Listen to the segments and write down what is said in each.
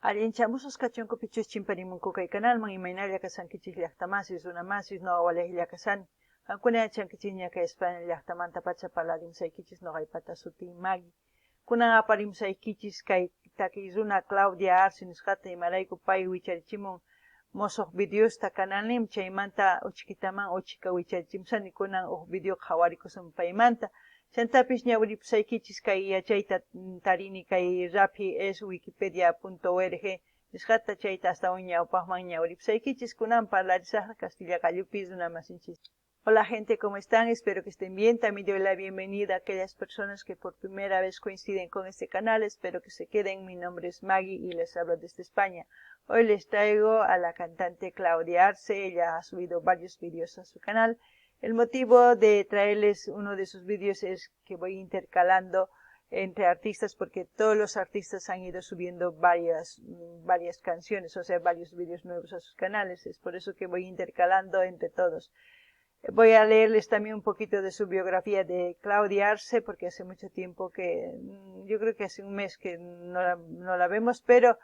Allinchamusos kachunku pichus chimparimunku kay kanalman imaynalla kasankichik llaqtamasis runamasis noqawalej llaqasani. Kankuna chankichikña kay España llaqtamanta pacha palarimsaykichis noqaypata sutin Maggie. Kunan aparimsaykichis kay takiy runa Claudia Arce nisqata imarayku pay wicharichimun mosoq videosta kanalnim chaymanta uchkitaman uchika wicharichimsani kunan video qhawarikusun paymanta. Chantapis ñawripusaykichis kay yachayta tarini kay rapi.es.wikipedia.org nisqata chayta hasta ñawpaqman ñawripusaykichis kunan parlarisaq Castilla Callupis runamasinchis. Hola gente, ¿cómo están? Espero que estén bien. También doy la bienvenida a aquellas personas que por primera vez coinciden con este canal. Espero que se queden. Mi nombre es Maggie y les hablo desde España. Hoy les traigo a la cantante Claudia Arce. Ella ha subido varios vídeos a su canal. El motivo de traerles uno de sus vídeos es que voy intercalando entre artistas porque todos los artistas han ido subiendo varias canciones, o sea, varios vídeos nuevos a sus canales. Es por eso que voy intercalando entre todos. Voy a leerles también un poquito de su biografía de Claudia Arce, porque hace mucho tiempo que, yo creo que hace un mes que no la vemos, pero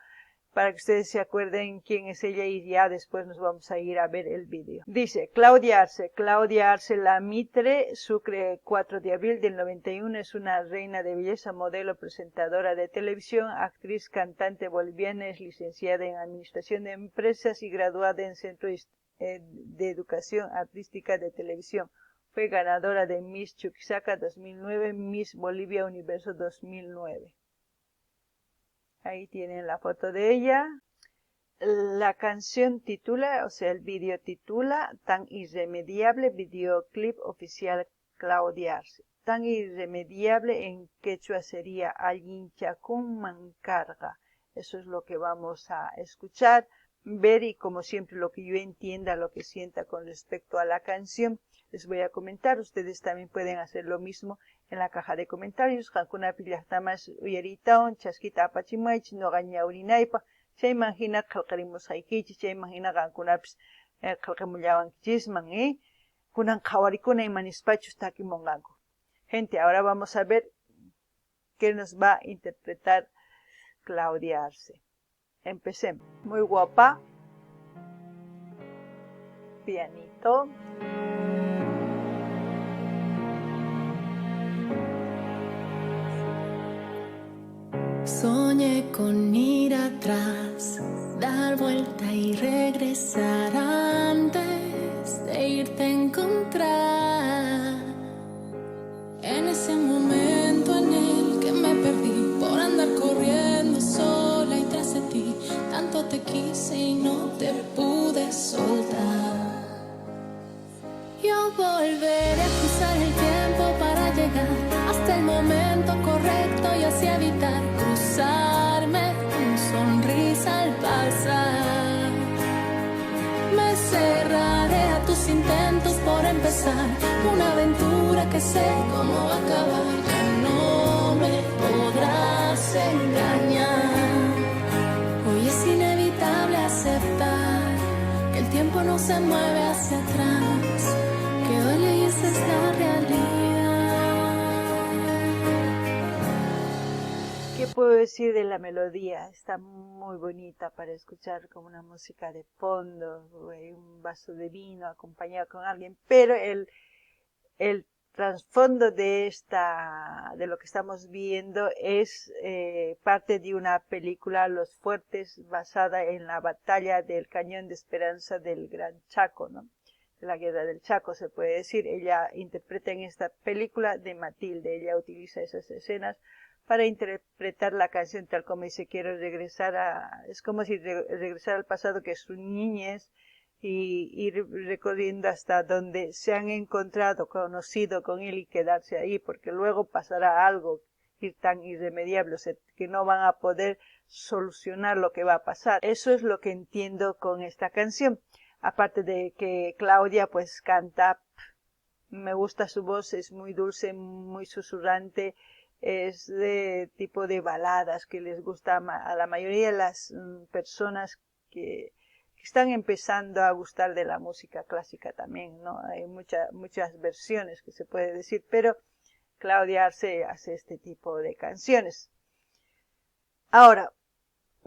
para que ustedes se acuerden quién es ella y ya después nos vamos a ir a ver el vídeo. Dice, Claudia Arce La Mitre, Sucre, 4 de abril del 91, es una reina de belleza, modelo, presentadora de televisión, actriz, cantante boliviana, es licenciada en Administración de Empresas y graduada en Centro de Educación Artística de Televisión. Fue ganadora de Miss Chuquisaca 2009, Miss Bolivia Universo 2009. Ahí tienen la foto de ella. La canción titula, o sea, el video titula Tan Irremediable, videoclip oficial Claudia Arce. Tan irremediable en quechua sería Allinchakun Mancarga. Eso es lo que vamos a escuchar, ver y como siempre lo que yo entienda, lo que sienta con respecto a la canción, les voy a comentar. Ustedes también pueden hacer lo mismo en la caja de comentarios. Hankuna pillahtamas uyaritaon, chasquita apachimaychi, no gañaurinaipa, se imagina kalkarimos haikichi, se imagina gankunapis kalkamullawankichisman, kunan kawarikuna y manispachos takimongango. Gente, ahora vamos a ver qué nos va a interpretar Claudia Arce. Empecemos. Muy guapa. Pianito. Soñé con ir atrás, dar vuelta y regresar antes de irte a encontrar. En ese momento en el que me perdí por andar corriendo sola y tras de ti, tanto te quise y no te pude soltar. Yo volveré a cruzar el tiempo para llegar hasta el momento correcto y así evitar cruzarme con sonrisa al pasar. Me cerraré a tus intentos por empezar una aventura que sé cómo va a acabar. Ya no me podrás engañar. Hoy es inevitable aceptar que el tiempo no se mueve hacia atrás, que duele y esa es la realidad. ¿Qué puedo decir de la melodía? Está muy bonita para escuchar como una música de fondo, un vaso de vino acompañado con alguien, pero el trasfondo de lo que estamos viendo es parte de una película, Los Fuertes, basada en la batalla del Cañón de Esperanza del Gran Chaco, ¿no? De la Guerra del Chaco, se puede decir. Ella interpreta en esta película de Matilde, ella utiliza esas escenas para interpretar la canción tal como dice, quiero regresar es como si regresar al pasado, que es su niñez, y ir recorriendo hasta donde se han encontrado, conocido con él y quedarse ahí, porque luego pasará algo tan irremediable, o sea, que no van a poder solucionar lo que va a pasar. Eso es lo que entiendo con esta canción. Aparte de que Claudia pues canta, me gusta su voz, es muy dulce, muy susurrante, es de tipo de baladas que les gusta a la mayoría de las personas que están empezando a gustar de la música clásica también, ¿no? Hay muchas versiones que se puede decir, pero Claudia Arce hace este tipo de canciones. Ahora,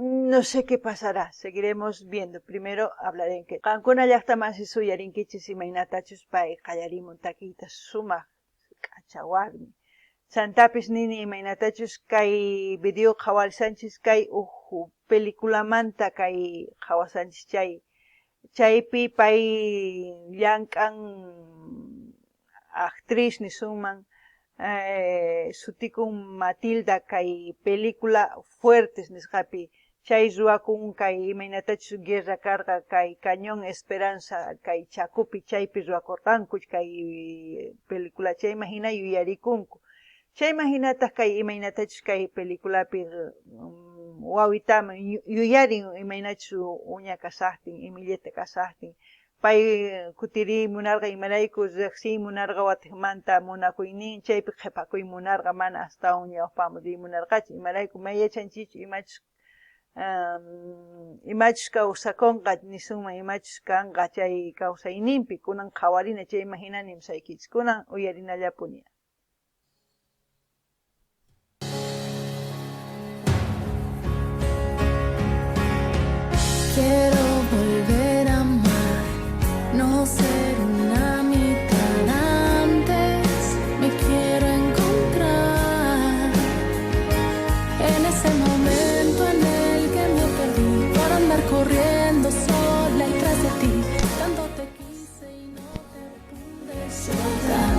no sé qué pasará, seguiremos viendo. Primero hablaré en que Cancuna llaqtamasi suyarinkichis imaynatachus pay qallarimun takitas sumaq k'achawarmi. Santapis nini imaynatachus kay video qhawarisanchis kay películamanta kay qhawasanchis chaypi pay llank'an actriz nisunman sutikun Matilda kay película fuertes nisqapi chay ruwakun kay imaynatachus guerra karqa kay Cañón Esperanza kay Chakupi chaypi ruwakurqanku kay película chayman hina yuyarikunku. Chayman hinataq kay imaynatachus kay peliculapi wawitaman yuyarin imaynachus uña kasaqtin, Emilieta kasaqtin. Pay kutirimunarqa imarayku riqsimunarqa watiqmanta munakuynin chaypi qhipakuymunarqa mana astawan ñawpaqman rimunarqachu imarayku mayachanchichu imachus kawsakunqa nisunman imachus kanqa chay kawsayninpi kunan qhawarina chayman hina nimsaykichis kunan uyarinallapuni. Quiero volver a amar, no ser una mitad antes. Me quiero encontrar en ese momento en el que me perdí por andar corriendo sola y tras de ti. Tanto te quise y no te pude soltar.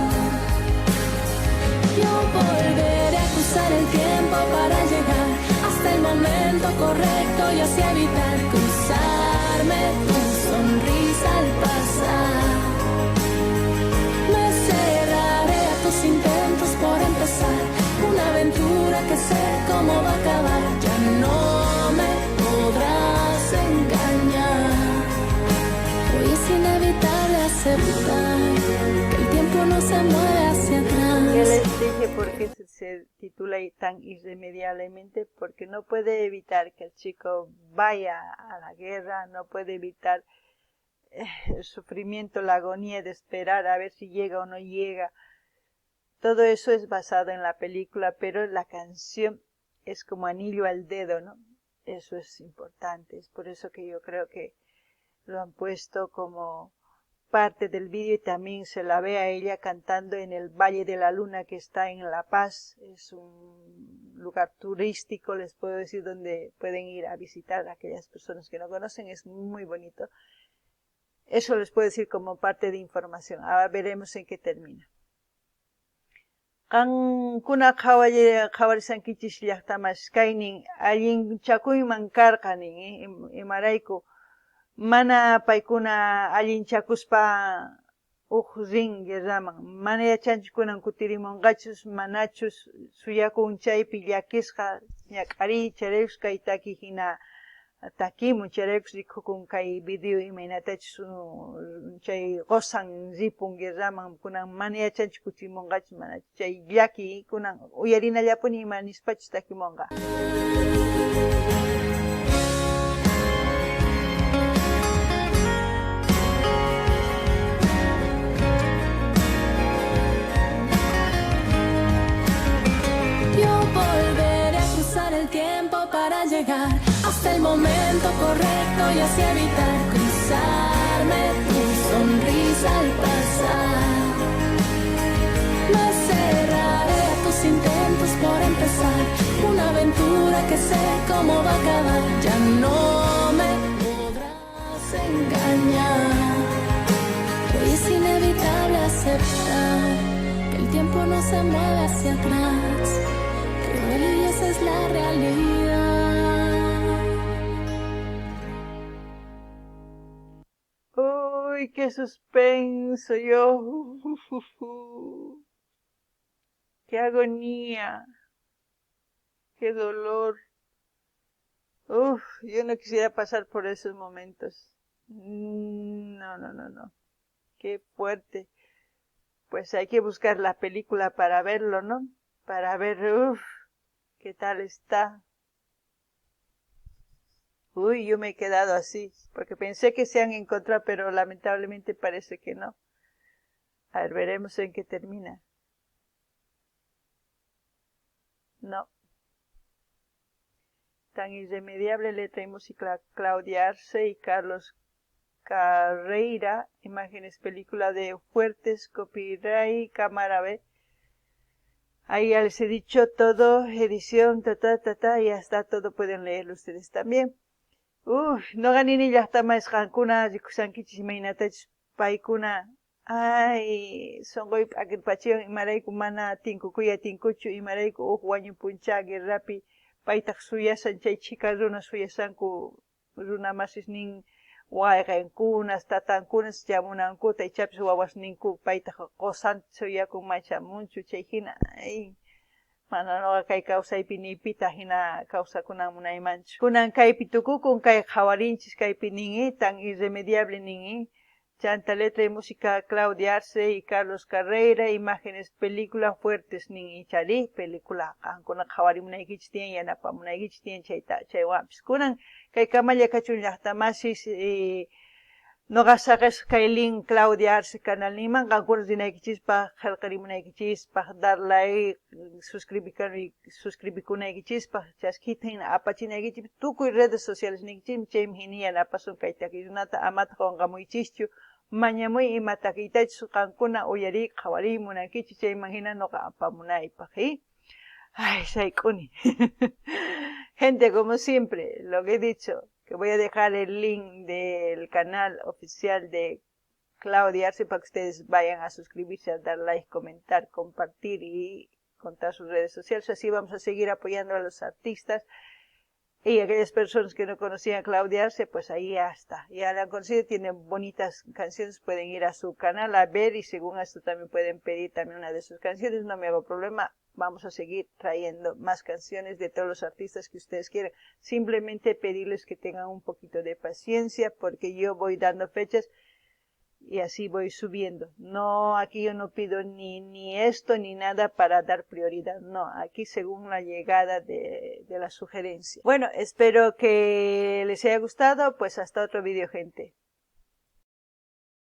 Yo volveré a cruzar el tiempo para llegar hasta el momento correcto y así evitar cruzarme tu sonrisa al pasar. Me cerraré a tus intentos por empezar una aventura que sé cómo va a acabar. Ya no me podrás engañar. Hoy es inevitable aceptar que el tiempo no se mueve hacia atrás. Ya les dije por qué se titula tan irremediablemente, porque no puede evitar que el chico vaya a la guerra, no puede evitar el sufrimiento, la agonía de esperar a ver si llega o no llega. Todo eso es basado en la película, pero la canción es como anillo al dedo, ¿no? Eso es importante, es por eso que yo creo que lo han puesto como parte del vídeo y también se la ve a ella cantando en el Valle de la Luna que está en La Paz. Es un lugar turístico, les puedo decir, donde pueden ir a visitar a aquellas personas que no conocen, es muy bonito. Eso les puedo decir como parte de información. Ahora veremos en qué termina. Qankuna qhawarisankichis llaqtamashkaynin allin chakuyman karqanin imarayku mana paykuna allinchakuspa rin guerraman mana yachanchik kunan kutirimunqachus manachus suyakun chaypi llakisqa ñak'ari charaykus kay taki hina takimun charaykus rikhukun kay video imaynatachus chay qozan ripun guerraman kunan mana yachanchik kutirimunqachus mana chay llaki kunan uyarinallapuni ima nispachus takimunqa. Para llegar hasta el momento correcto y así evitar cruzarme tu sonrisa al pasar. Me cerraré a tus intentos por empezar una aventura que sé cómo va a acabar. Ya no me podrás engañar. Hoy es inevitable aceptar que el tiempo no se mueve hacia atrás. Que duele y esa es la realidad. Uy, qué suspenso yo. Qué agonía. Qué dolor. Yo no quisiera pasar por esos momentos. No. Qué fuerte. Pues hay que buscar la película para verlo, ¿no? Para ver, qué tal está. Uy, yo me he quedado así, porque pensé que se han encontrado, pero lamentablemente parece que no. A ver, veremos en qué termina. No. Tan irremediable, letra y música Claudia Arce y Carlos Carreira. Imágenes, película de Fuertes, copyright, cámara B. Ahí ya les he dicho todo, edición, ya está todo, pueden leerlo ustedes también. No ganini llaqtama isqankuna, riqsankichis imaynatachis paykuna. Ay, sonqoy p'akirpachiwan imarayku mana tinkukuya tinkuchu, imarayku wañupunchá guerrapi paytaq suyasan, chay chika runa suyasanku runa masisnin wayqinkunas, tatankunas llamunankuta ichapis wawasninku paytaq qosanta suyakunmachamunchu chay hina. Ay, mana noqa kay kawsaypi nipita hina kawsakunanmunaymanchu. Kunan kaypi tukukun kay qhawarinchis kaypi ningi, tan irremediable ningi. Chanta, letra y música Claudia Arce y Carlos Carreira. Imágenes, película Fuertes ningi chari, película qankuna qhawarimunaykichis tiyan, yanapamunaykichis tiyan chaywanpis. Kunan kay kamalla kachun llaqtamasis noqa saqas kay link Claudia Arce canal niman qankunas rinaykichispaq, qillqarimunaykichispaq, dar like, suscribikunaykichispaq, chaskita hina apachinaykichis tukuy redes sociales nikichis chaymi hina yanapasun kay takirunata amata qonqamuychischu, mañamuy ima takiytachus qankuna uyariyta qhawarimunaykichis chayman hina noqa apamunaypaq. Ay, sayk'uni. Gente, como siempre, lo que he dicho, que voy a dejar el link del canal oficial de Claudia Arce para que ustedes vayan a suscribirse, a dar like, comentar, compartir y contar sus redes sociales. Así vamos a seguir apoyando a los artistas y aquellas personas que no conocían a Claudia Arce, pues ahí ya está. Ya la han conocido, tienen bonitas canciones, pueden ir a su canal a ver y según esto también pueden pedir también una de sus canciones, no me hago problema. Vamos a seguir trayendo más canciones de todos los artistas que ustedes quieran. Simplemente pedirles que tengan un poquito de paciencia porque yo voy dando fechas y así voy subiendo. No, aquí yo no pido ni esto ni nada para dar prioridad. No, aquí según la llegada de la sugerencia. Bueno, espero que les haya gustado. Pues hasta otro video, gente.